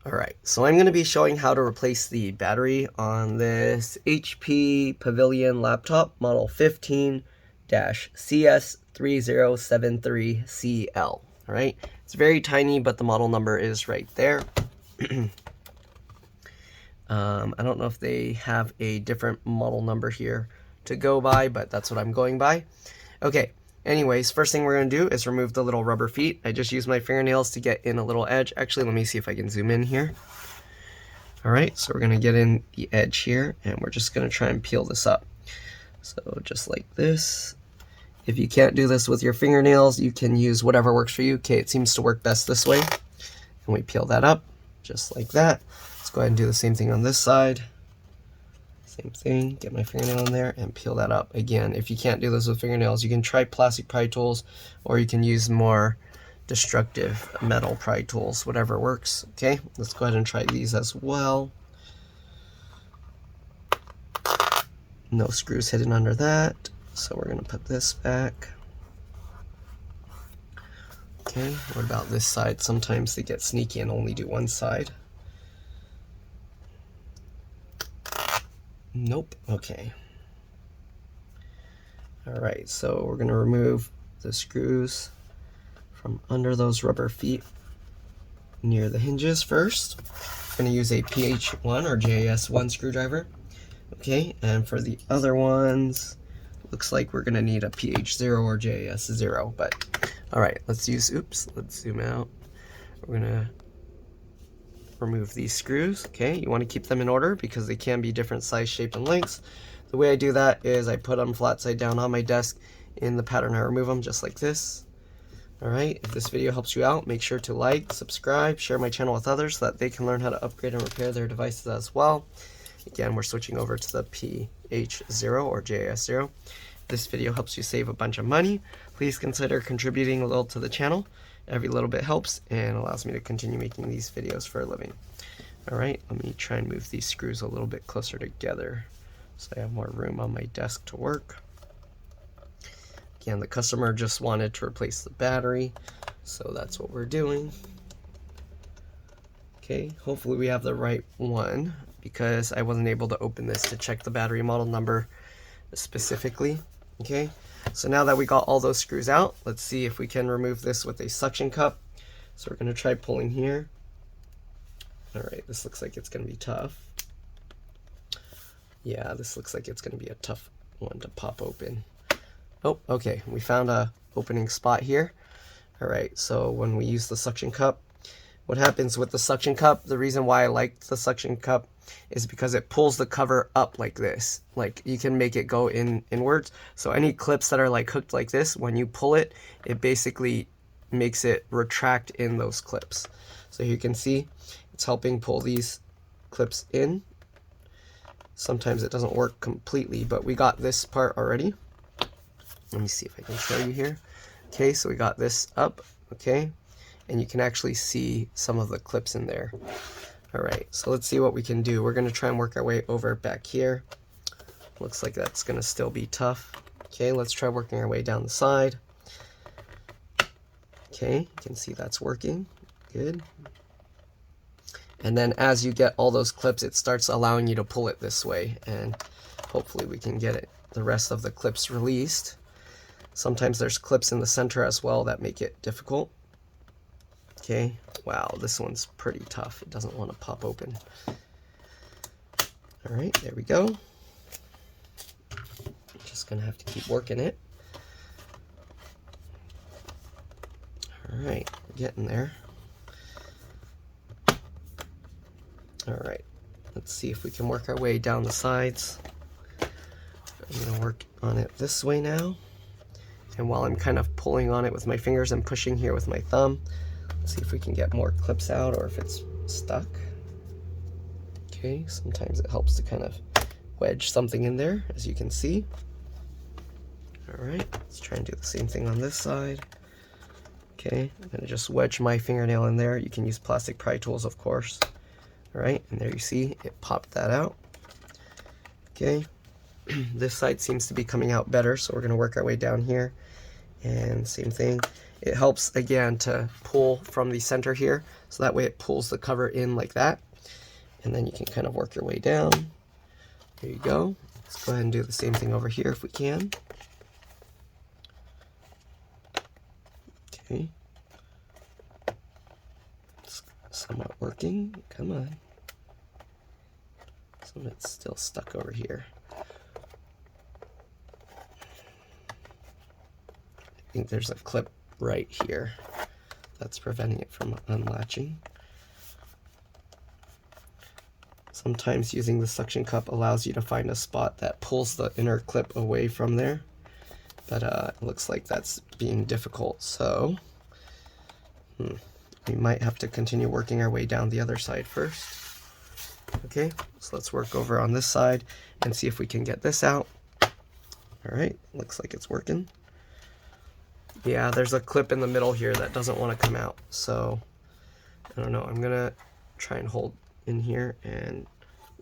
Alright, so I'm going to be showing how to replace the battery on this HP Pavilion laptop model 15-CS3073CL. Alright, it's very tiny, but the model number is right there. I don't know if they have a different model number here to go by, but that's what I'm going by. Okay, anyways, first thing we're going to do is remove the little rubber feet. I just used my fingernails to get in a little edge. Actually, let me see if I can zoom in here. Alright, so we're going to get in the edge here, and we're just going to try and peel this up. So just like this. If you can't do this with your fingernails, you can use whatever works for you. Okay, it seems to work best this way. And we peel that up, just like that. Let's go ahead and do the same thing on this side. Same thing, get my fingernail in there and peel that up. Again, if you can't do this with fingernails, you can try plastic pry tools, or you can use more destructive metal pry tools, whatever works. Okay, let's go ahead and try these as well. No screws hidden under that, so we're going to put this back. Okay, what about this side? Sometimes they get sneaky and only do one side. Nope. Okay. Alright, so we're going to remove the screws from under those rubber feet near the hinges first. I'm going to use a PH1 or JS1 screwdriver. Okay, and for the other ones, looks like we're going to need a PH0 or JS0. But, alright, let's zoom out. We're going to remove these screws. Okay, you want to keep them in order because they can be different size, shape, and lengths. The way I do that is I put them flat side down on my desk in the pattern I remove them, just like this. Alright, if this video helps you out, make sure to like, subscribe, share my channel with others so that they can learn how to upgrade and repair their devices as well. Again, we're switching over to the PH0 or JS0. If this video helps you save a bunch of money, please consider contributing a little to the channel. Every little bit helps and allows me to continue making these videos for a living. Alright, let me try and move these screws a little bit closer together so I have more room on my desk to work. Again, the customer just wanted to replace the battery, so that's what we're doing. Okay, hopefully we have the right one because I wasn't able to open this to check the battery model number specifically. Okay, so now that we got all those screws out, let's see if we can remove this with a suction cup. So we're going to try pulling here. Alright, this looks like it's going to be tough. Yeah, this looks like it's going to be a tough one to pop open. Oh, okay, we found a opening spot here. Alright, so when we use the suction cup, what happens with the suction cup, the reason why I like the suction cup is because it pulls the cover up like this. Like, you can make it go inwards. So any clips that are like hooked like this, when you pull it, it basically makes it retract in those clips. So you can see it's helping pull these clips in. Sometimes it doesn't work completely, but we got this part already. Let me see if I can show you here. Okay, so we got this up, okay, and you can actually see some of the clips in there. Alright, so let's see what we can do. We're going to try and work our way over back here. Looks like that's going to still be tough. Okay, let's try working our way down the side. Okay, you can see that's working. Good. And then as you get all those clips, it starts allowing you to pull it this way, and hopefully we can get the rest of the clips released. Sometimes there's clips in the center as well that make it difficult. Okay, wow, this one's pretty tough. It doesn't want to pop open. Alright, there we go. Just gonna have to keep working it. Alright, we're getting there. Alright, let's see if we can work our way down the sides. I'm gonna work on it this way now. And while I'm kind of pulling on it with my fingers and pushing here with my thumb, let's see if we can get more clips out or if it's stuck. Okay, sometimes it helps to kind of wedge something in there, as you can see. Alright, let's try and do the same thing on this side. Okay, I'm going to just wedge my fingernail in there. You can use plastic pry tools, of course. Alright, and there you see, it popped that out. Okay, this side seems to be coming out better, so we're going to work our way down here. And same thing. It helps again to pull from the center here, so that way it pulls the cover in like that, and then you can kind of work your way down. There you go. Let's go ahead and do the same thing over here if we can. Okay. It's somewhat working. Come on. Some of it's still stuck over here. I think there's a clip right here that's preventing it from unlatching. Sometimes using the suction cup allows you to find a spot that pulls the inner clip away from there, but it looks like that's being difficult, so we might have to continue working our way down the other side first. Okay, so let's work over on this side and see if we can get this out. All right, looks like it's working. Yeah, there's a clip in the middle here that doesn't want to come out, so I don't know. I'm gonna try and hold in here, and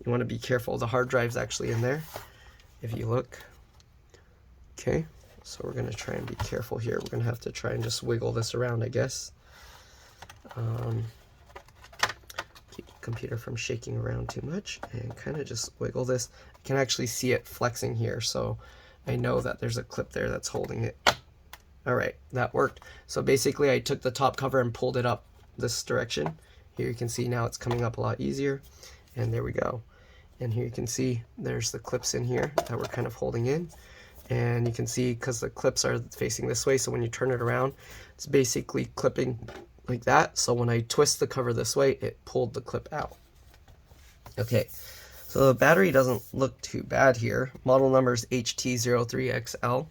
you want to be careful. The hard drive's actually in there, if you look. Okay, so we're gonna try and be careful here. We're gonna have to try and just wiggle this around, I guess. Keep the computer from shaking around too much, and kind of just wiggle this. I can actually see it flexing here, so I know that there's a clip there that's holding it. All right, that worked. So basically I took the top cover and pulled it up this direction. Here you can see now it's coming up a lot easier, and there we go. And here you can see there's the clips in here that we're kind of holding in, and you can see because the clips are facing this way, so when you turn it around, it's basically clipping like that. So when I twist the cover this way, it pulled the clip out. Okay, so the battery doesn't look too bad here. Model number is HT03XL.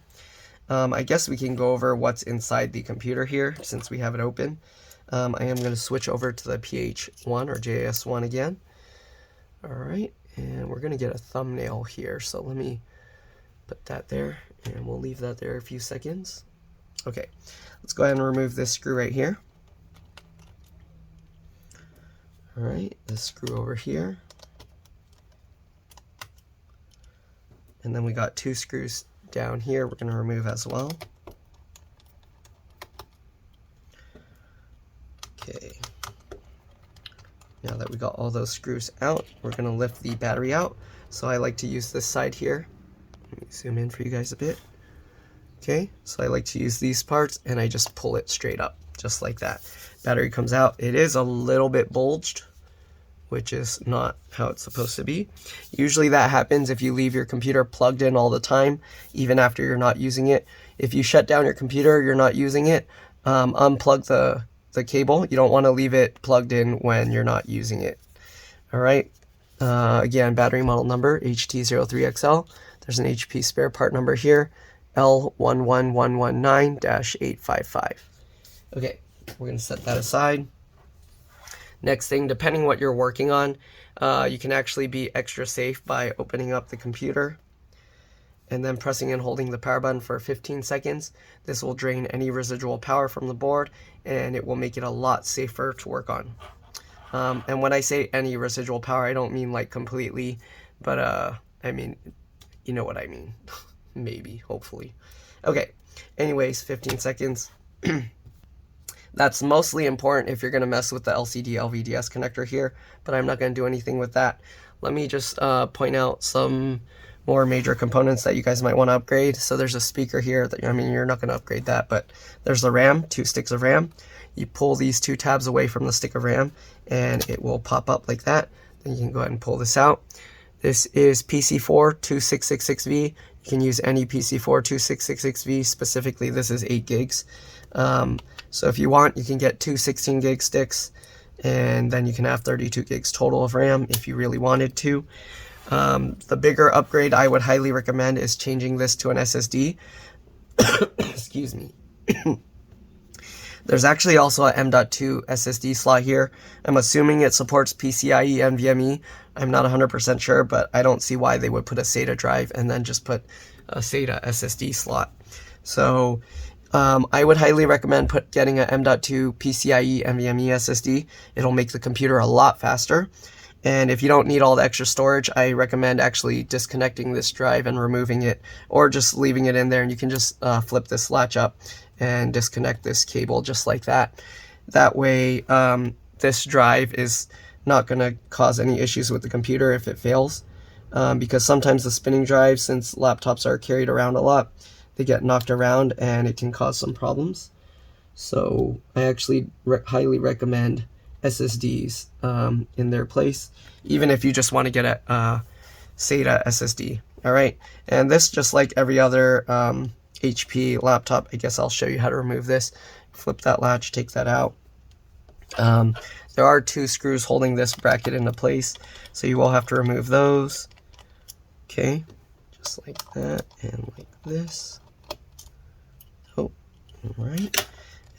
I guess we can go over what's inside the computer here since we have it open. I am going to switch over to the PH1 or JS1 again. All right, and we're going to get a thumbnail here. So let me put that there, and we'll leave that there a few seconds. Okay, let's go ahead and remove this screw right here. All right, this screw over here. And then we got two screws down here we're going to remove as well. Okay, now that we got all those screws out, we're going to lift the battery out. So I like to use this side here. Let me zoom in for you guys a bit. Okay, so I like to use these parts, and I just pull it straight up, just like that. Battery comes out. It is a little bit bulged, which is not how it's supposed to be. Usually that happens if you leave your computer plugged in all the time, even after you're not using it. If you shut down your computer, you're not using it, unplug the cable. You don't want to leave it plugged in when you're not using it. All right, again, battery model number HT03XL. There's an HP spare part number here, L11119-855. Okay, we're gonna set that aside. Next thing, depending what you're working on, you can actually be extra safe by opening up the computer and then pressing and holding the power button for 15 seconds. This will drain any residual power from the board, and it will make it a lot safer to work on. And when I say any residual power, I don't mean like completely, but I mean, you know what I mean. Maybe, hopefully. Okay, anyways, 15 seconds. That's mostly important if you're going to mess with the LCD LVDS connector here, but I'm not going to do anything with that. Let me just point out some more major components that you guys might want to upgrade. So there's a speaker here that, I mean, you're not going to upgrade that, but there's the RAM, 2 sticks of RAM. You pull these 2 tabs away from the stick of RAM, and it will pop up like that. Then you can go ahead and pull this out. This is PC4 2666V. You can use any PC4 2666V. Specifically, this is 8 gigs. So if you want, you can get 2 16 gig sticks, and then you can have 32 gigs total of RAM if you really wanted to. The bigger upgrade I would highly recommend is changing this to an SSD. Excuse me. There's actually also a M.2 SSD slot here. I'm assuming it supports PCIe NVMe. I'm not 100% sure, but I don't see why they would put a SATA drive and then just put a SATA SSD slot. So I would highly recommend getting a M.2 PCIe NVMe SSD. It'll make the computer a lot faster. And if you don't need all the extra storage, I recommend actually disconnecting this drive and removing it, or just leaving it in there, and you can just flip this latch up and disconnect this cable just like that. That way this drive is not going to cause any issues with the computer if it fails, because sometimes the spinning drives, since laptops are carried around a lot, they get knocked around and it can cause some problems. So I actually highly recommend SSDs in their place, even if you just want to get a SATA SSD. All right, and this, just like every other HP laptop, I guess I'll show you how to remove this. Flip that latch, take that out. There are 2 screws holding this bracket into place, so you will have to remove those. Okay, just like that and like this. Oh, all right.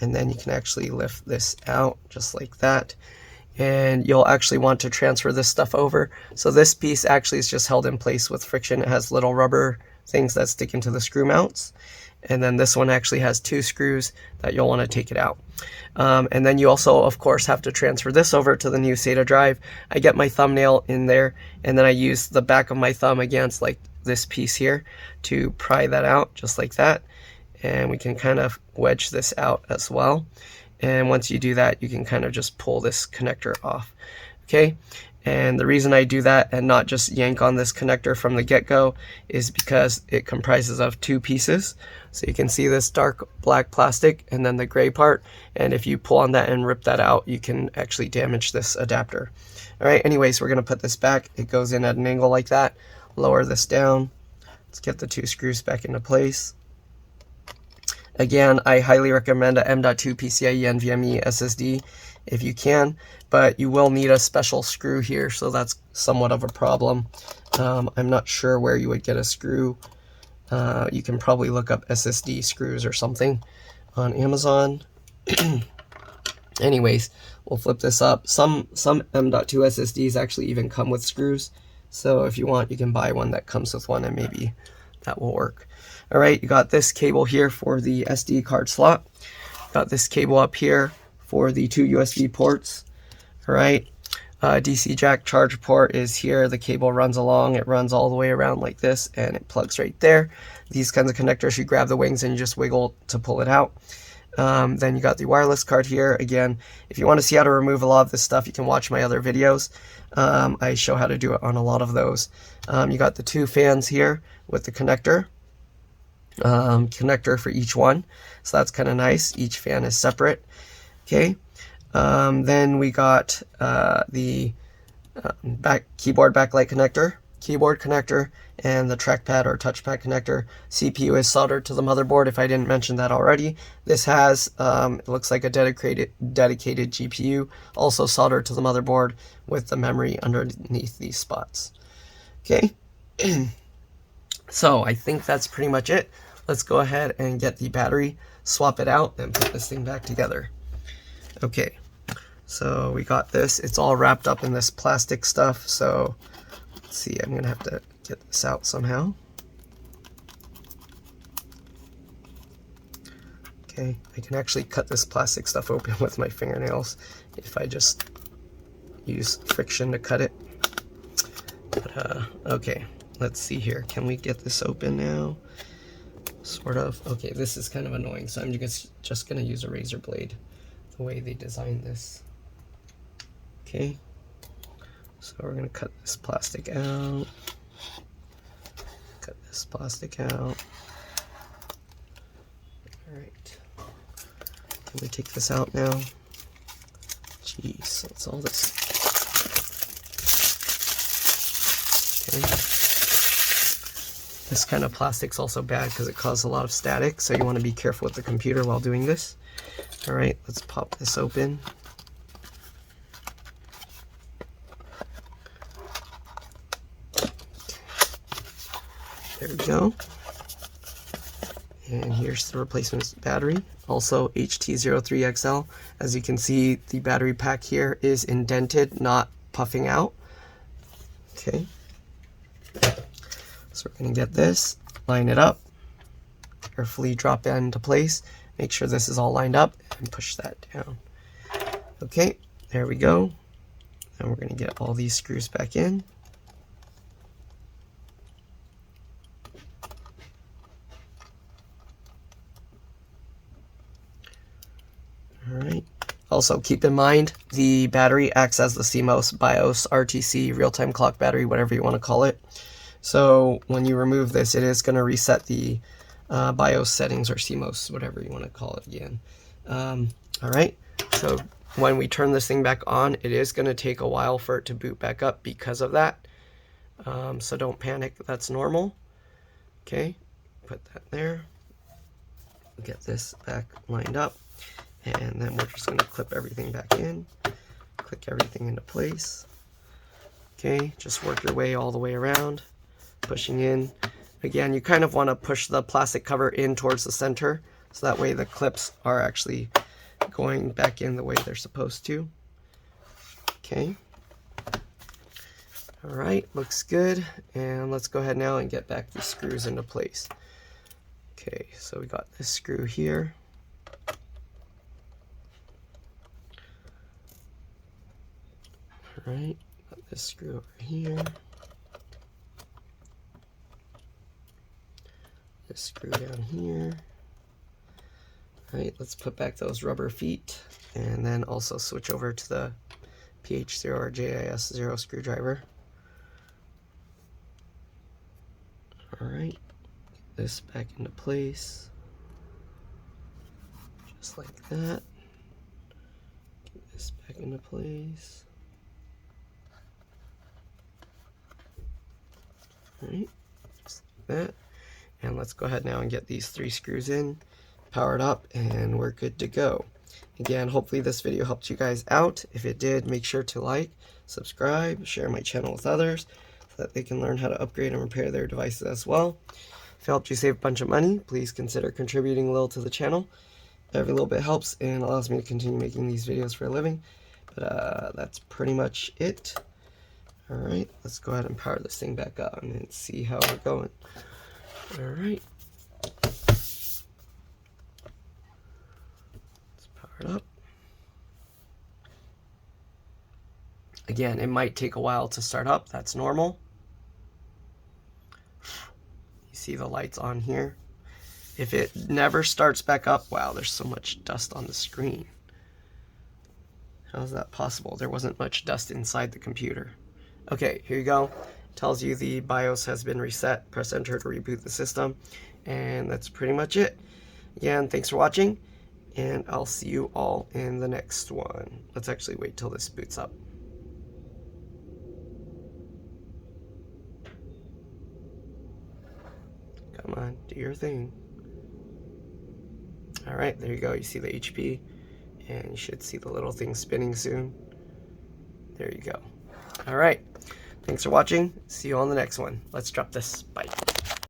And then you can actually lift this out just like that. And you'll actually want to transfer this stuff over. So this piece actually is just held in place with friction. It has little rubber things that stick into the screw mounts. And then this one actually has 2 screws that you'll want to take it out. And then you also, of course, have to transfer this over to the new SATA drive. I get my thumbnail in there, and then I use the back of my thumb against like this piece here to pry that out just like that. And we can kind of wedge this out as well. And once you do that, you can kind of just pull this connector off. Okay, and the reason I do that and not just yank on this connector from the get-go is because it comprises of 2 pieces. So you can see this dark black plastic and then the gray part, and if you pull on that and rip that out, you can actually damage this adapter. All right, anyways, we're going to put this back. It goes in at an angle like that. Lower this down. Let's get the 2 screws back into place. Again, I highly recommend a M.2 PCIe NVMe SSD if you can, but you will need a special screw here, so that's somewhat of a problem. I'm not sure where you would get a screw. You can probably look up SSD screws or something on Amazon. Anyways, we'll flip this up. Some M.2 SSDs actually even come with screws, so if you want, you can buy one that comes with one, and maybe that will work. All right, you got this cable here for the SD card slot. Got this cable up here for the 2 USB ports. All right, DC jack charge port is here. The cable runs along. It runs all the way around like this, and it plugs right there. These kinds of connectors, you grab the wings and you just wiggle to pull it out. Then you got the wireless card here. Again, if you want to see how to remove a lot of this stuff, you can watch my other videos. I show how to do it on a lot of those. You got the 2 fans here with the connector for each one, so that's kind of nice. Each fan is separate. Okay, then we got the keyboard backlight connector, keyboard connector, and the trackpad or touchpad connector. CPU is soldered to the motherboard, if I didn't mention that already. This has it looks like a dedicated GPU, also soldered to the motherboard with the memory underneath these spots. Okay. So I think that's pretty much it. Let's go ahead and get the battery, swap it out, and put this thing back together. Okay, so we got this. It's all wrapped up in this plastic stuff, so let's see, I'm gonna have to get this out somehow. Okay, I can actually cut this plastic stuff open with my fingernails if I just use friction to cut it. But, okay. Let's see here. Can we get this open now? Sort of. Okay, this is kind of annoying, so I'm just going to use a razor blade the way they designed this. Okay. So we're going to cut this plastic out. Cut this plastic out. Alright. Can we take this out now? Jeez, that's all this. Okay. This kind of plastic's also bad because it causes a lot of static, so you want to be careful with the computer while doing this. All right, let's pop this open. There we go. And here's the replacement battery, also HT03XL. As you can see, the battery pack here is indented, not puffing out. Okay. So we're going to get this, line it up, carefully drop it into place, make sure this is all lined up, and push that down. Okay, there we go. And we're going to get all these screws back in. Alright. Also keep in mind the battery acts as the CMOS, BIOS, RTC, real-time clock battery, whatever you want to call it. So when you remove this, it is going to reset the BIOS settings or CMOS, whatever you want to call it again. Alright, so when we turn this thing back on, it is going to take a while for it to boot back up because of that. So don't panic, that's normal. Okay, put that there. Get this back lined up. And then we're just going to clip everything back in. Click everything into place. Okay, just work your way all the way around. Pushing in. Again, you kind of want to push the plastic cover in towards the center, so that way the clips are actually going back in the way they're supposed to. Okay. Alright, looks good. And let's go ahead now and get back these screws into place. Okay, so we got this screw here. Alright, got this screw over here. This screw down here. Alright, let's put back those rubber feet and then also switch over to the PH0 or JIS0 screwdriver. Alright, get this back into place. Just like that. Get this back into place. Alright, just like that. And let's go ahead now and get these 3 screws in, powered up, and we're good to go. Again, hopefully this video helped you guys out. If it did, make sure to like, subscribe, share my channel with others so that they can learn how to upgrade and repair their devices as well. If it helped you save a bunch of money, please consider contributing a little to the channel. Every little bit helps and allows me to continue making these videos for a living. But that's pretty much it. Alright, let's go ahead and power this thing back on and see how we're going. Alright. Let's power it up. Again, it might take a while to start up. That's normal. You see the lights on here. If it never starts back up, wow, there's so much dust on the screen. How is that possible? There wasn't much dust inside the computer. Okay, here you go. Tells you the BIOS has been reset. Press enter to reboot the system. And that's pretty much it. Again, thanks for watching. And I'll see you all in the next one. Let's actually wait till this boots up. Come on, do your thing. Alright, there you go. You see the HP. And you should see the little thing spinning soon. There you go. Alright. Thanks for watching. See you on the next one. Let's drop this. Bye.